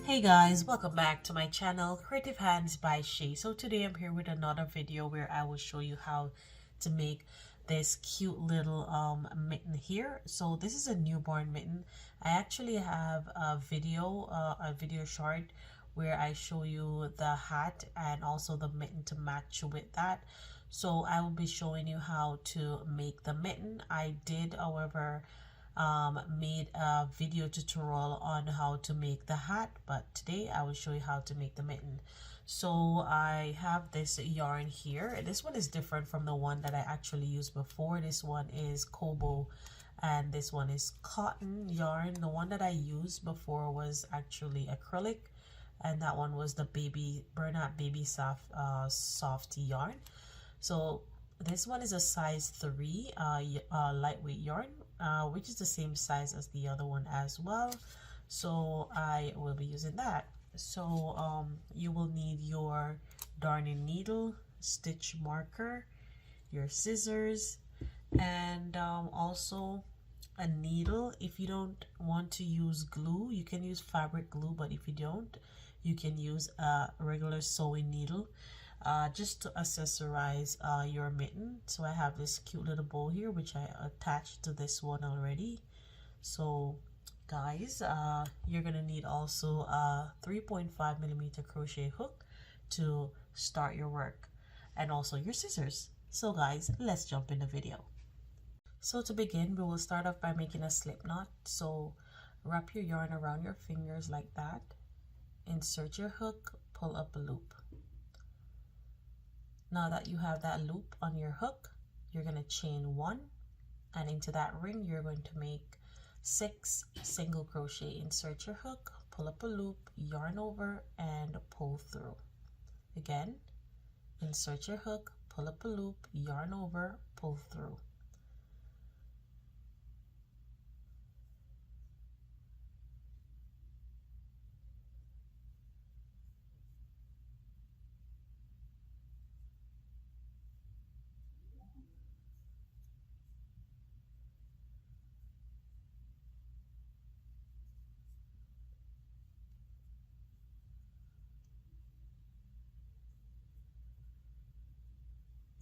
Hey guys, welcome back to my channel Creative Hands by Shay. So today I'm here with another video where I will show you how to make this cute little mitten here. So this is a newborn mitten. I actually have a video short where I show you the hat and also the mitten to match with that. So I will be showing you how to make the mitten. I did, however, made a video tutorial on how to make the hat, but today I will show you how to make the mitten. So I have this yarn here. This one is different from the one that I actually used before. This one is Kobo and this one is cotton yarn. The one that I used before was actually acrylic, and that one was the Bernat baby soft yarn. So this one is a size 3 lightweight yarn, which is the same size as the other one as well. So I will be using that. So you will need your darning needle, stitch marker, your scissors, and also a needle. If you don't want to use glue, you can use fabric glue, but if you don't, you can use a regular sewing needle. Just to accessorize your mitten. So I have this cute little bow here which I attached to this one already. So guys, you're gonna need also a 3.5mm crochet hook to start your work, and also your scissors. So guys, let's jump in the video. So to begin, we will start off by making a slip knot. So wrap your yarn around your fingers like that, insert your hook, pull up a loop. Now that you have that loop on your hook, you're going to chain 1, and into that ring you're going to make 6 single crochet. Insert your hook, pull up a loop, yarn over, and pull through. Again, insert your hook, pull up a loop, yarn over, pull through.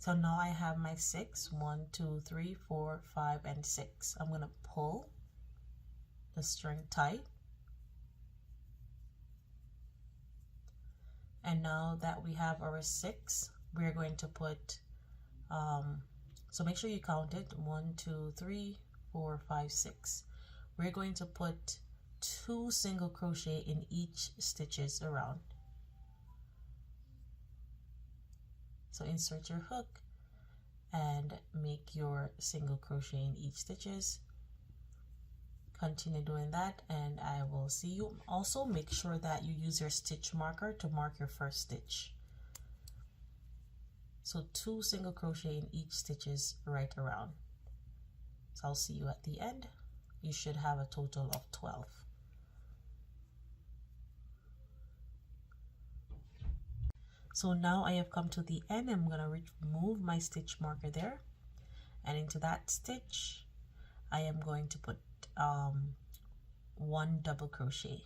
So now I have my 6, 1, 2, 3, 4, 5, and 6. I'm going to pull the string tight. And now that we have our 6, we're going to put, so make sure you count it, 1, 2, 3, 4, 5, 6. We're going to put 2 single crochet in each stitches around. So insert your hook and make your single crochet in each stitches. Continue doing that and I will see you. Also make sure that you use your stitch marker to mark your first stitch. So 2 single crochet in each stitches right around. So I'll see you at the end. You should have a total of 12. So now I have come to the end. I'm going to remove my stitch marker there, and into that stitch I am going to put 1 double crochet,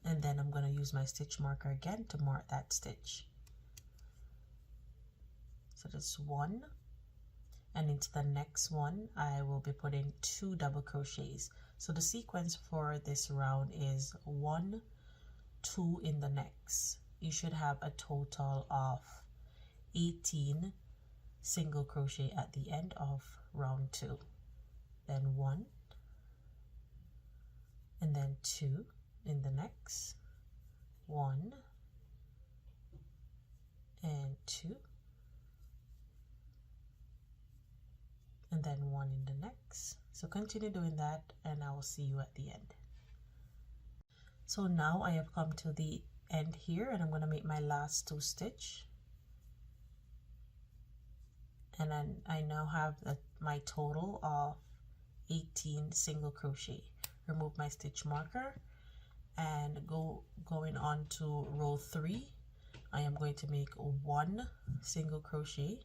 and then I'm going to use my stitch marker again to mark that stitch. So that's 1, and into the next one I will be putting 2 double crochets. So the sequence for this round is 1, 2 in the next. You should have a total of 18 single crochet at the end of round 2. Then 1, and then 2 in the next, 1 and 2, and then 1 in the next. So continue doing that and I will see you at the end. So now I have come to the end here and I'm going to make my last 2 stitch, and then I now have my total of 18 single crochet. Remove my stitch marker and going on to row 3. I am going to make 1 single crochet,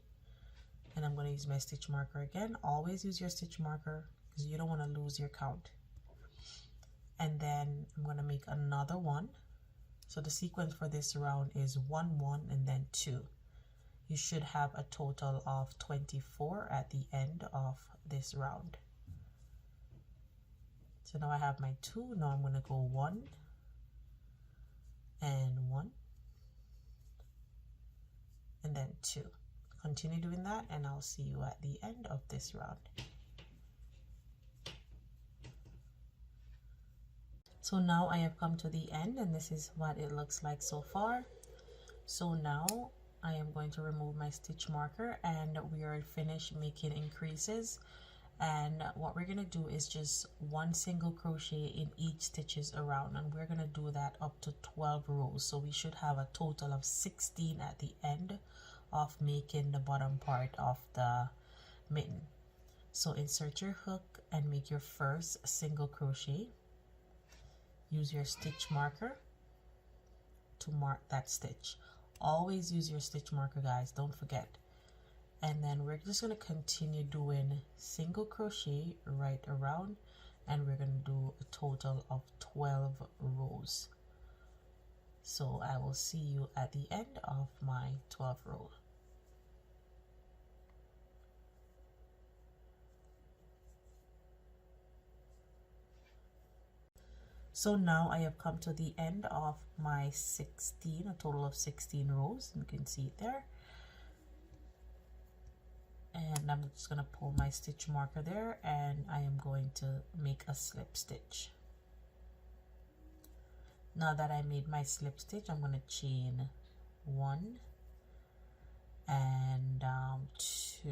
and I'm going to use my stitch marker again. Always use your stitch marker because you don't want to lose your count. And then I'm going to make another one. So the sequence for this round is 1 1 and then 2. You should have a total of 24 at the end of this round. So now I have my 2. Now I'm going to go 1 and 1 and then 2. Continue doing that and I'll see you at the end of this round. So now I have come to the end and this is what it looks like so far. So now I am going to remove my stitch marker and we are finished making increases. And what we're going to do is just 1 single crochet in each stitches around, and we're going to do that up to 12 rows. So we should have a total of 16 at the end of making the bottom part of the mitten. So insert your hook and make your first single crochet. Use your stitch marker to mark that stitch. Always use your stitch marker, guys, don't forget. And then we're just going to continue doing single crochet right around, and we're going to do a total of 12 rows. So I will see you at the end of my 12 row. So now I have come to the end of my 16, a total of 16 rows. You can see it there. And I'm just going to pull my stitch marker there and I am going to make a slip stitch. Now that I made my slip stitch, I'm going to chain 1 and 2.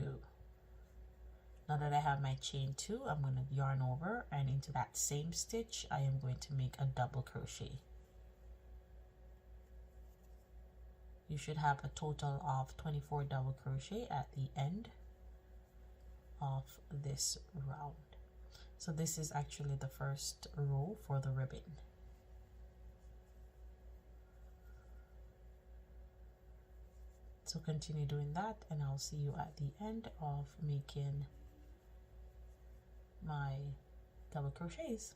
Now that I have my chain 2, I'm going to yarn over, and into that same stitch I am going to make a double crochet. You should have a total of 24 double crochet at the end of this round. So this is actually the first row for the ribbon. So continue doing that and I'll see you at the end of making my double crochets.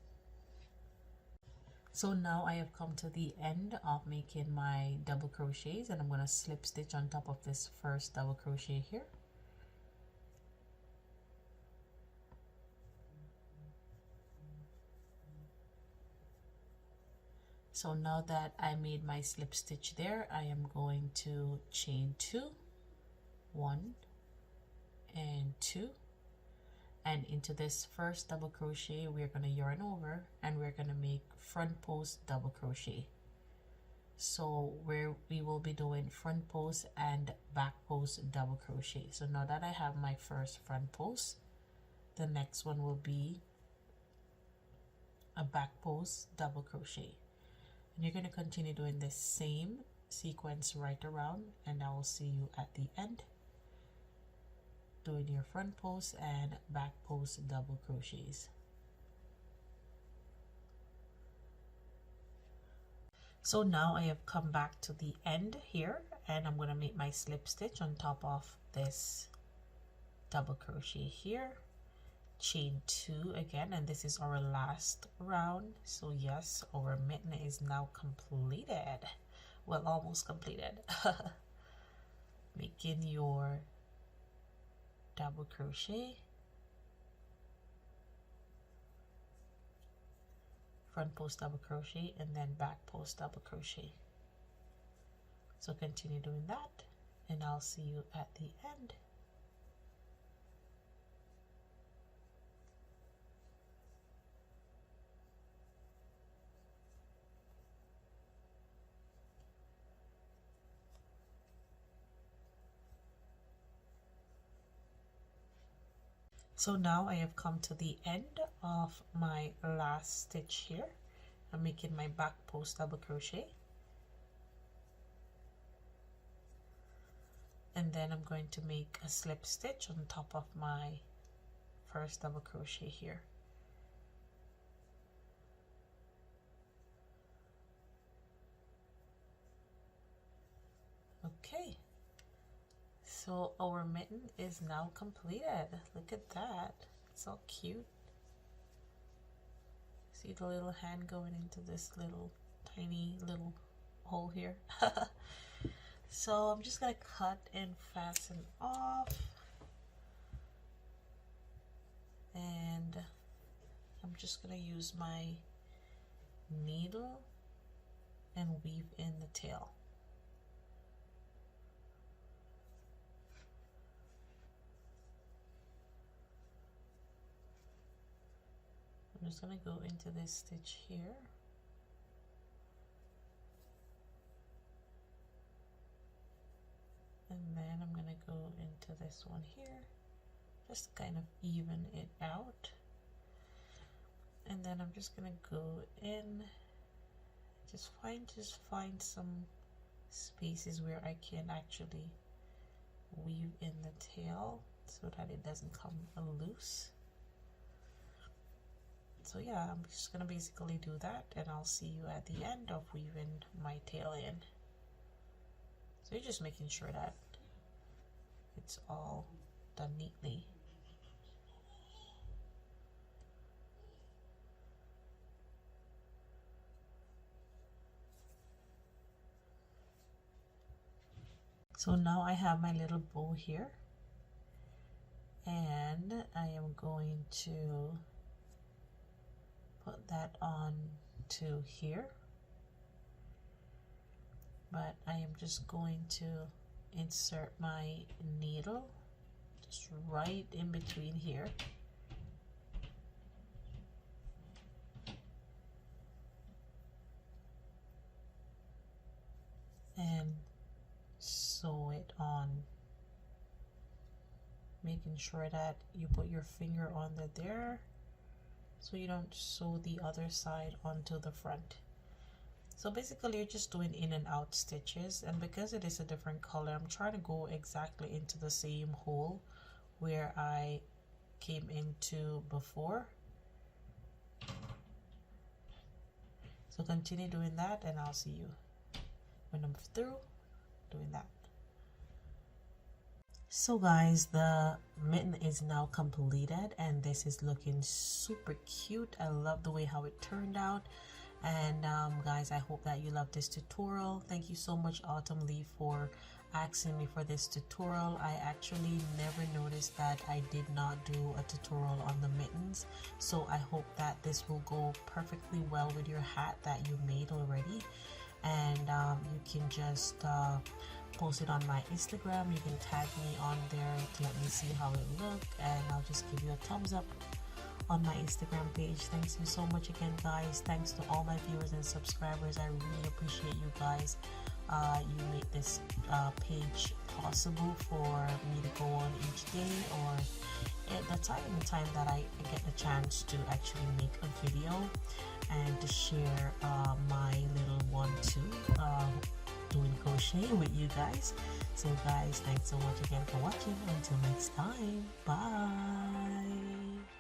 So now I have come to the end of making my double crochets, and I'm going to slip stitch on top of this first double crochet here. So now that I made my slip stitch there, I am going to chain 2, 1 and 2, and into this first double crochet we're going to yarn over and we're going to make front post double crochet. So we will be doing front post and back post double crochet. So now that I have my first front post, the next one will be a back post double crochet. And you're going to continue doing this same sequence right around, and I will see you at the end doing your front post and back post double crochets. So now I have come back to the end here, and I'm going to make my slip stitch on top of this double crochet here, chain 2 again, and this is our last round. So yes, our mitten is now completed, well, almost completed. Making your double crochet, front post double crochet, and then back post double crochet. So continue doing that and I'll see you at the end. So now I have come to the end of my last stitch here. I'm making my back post double crochet, and then I'm going to make a slip stitch on top of my first double crochet here. Okay, so our mitten is now completed. Look at that, it's so cute. See the little hand going into this little tiny little hole here. So I'm just gonna cut and fasten off, and I'm just gonna use my needle and weave in the tail. I'm just gonna go into this stitch here, and then I'm gonna go into this one here, just to kind of even it out. And then I'm just gonna go in, just find some spaces where I can actually weave in the tail so that it doesn't come loose. So yeah, I'm just gonna basically do that, and I'll see you at the end of weaving my tail in. So you're just making sure that it's all done neatly. So now I have my little bow here, and I am going to put that on to here, but I am just going to insert my needle just right in between here, and sew it on, making sure that you put your finger under there so you don't sew the other side onto the front. So basically you're just doing in and out stitches, and because it is a different color, I'm trying to go exactly into the same hole where I came into before. So continue doing that, and I'll see you when I'm through doing that. So guys, the mitten is now completed, and this is looking super cute. I love the way how it turned out. And guys, I hope that you love this tutorial. Thank you so much, Autumn Lee, for asking me for this tutorial. I actually never noticed that I did not do a tutorial on the mittens, so I hope that this will go perfectly well with your hat that you made already. And you can just post it on my Instagram. You can tag me on there to let me see how it looked, and I'll just give you a thumbs up on my Instagram page. Thanks you so much again, guys. Thanks to all my viewers and subscribers. I really appreciate you guys. You make this page possible for me to go on each day, or at the time that I get the chance to actually make a video and to share my little 1-2 doing crochet with you guys. So guys, thanks so much again for watching. Until next time, bye.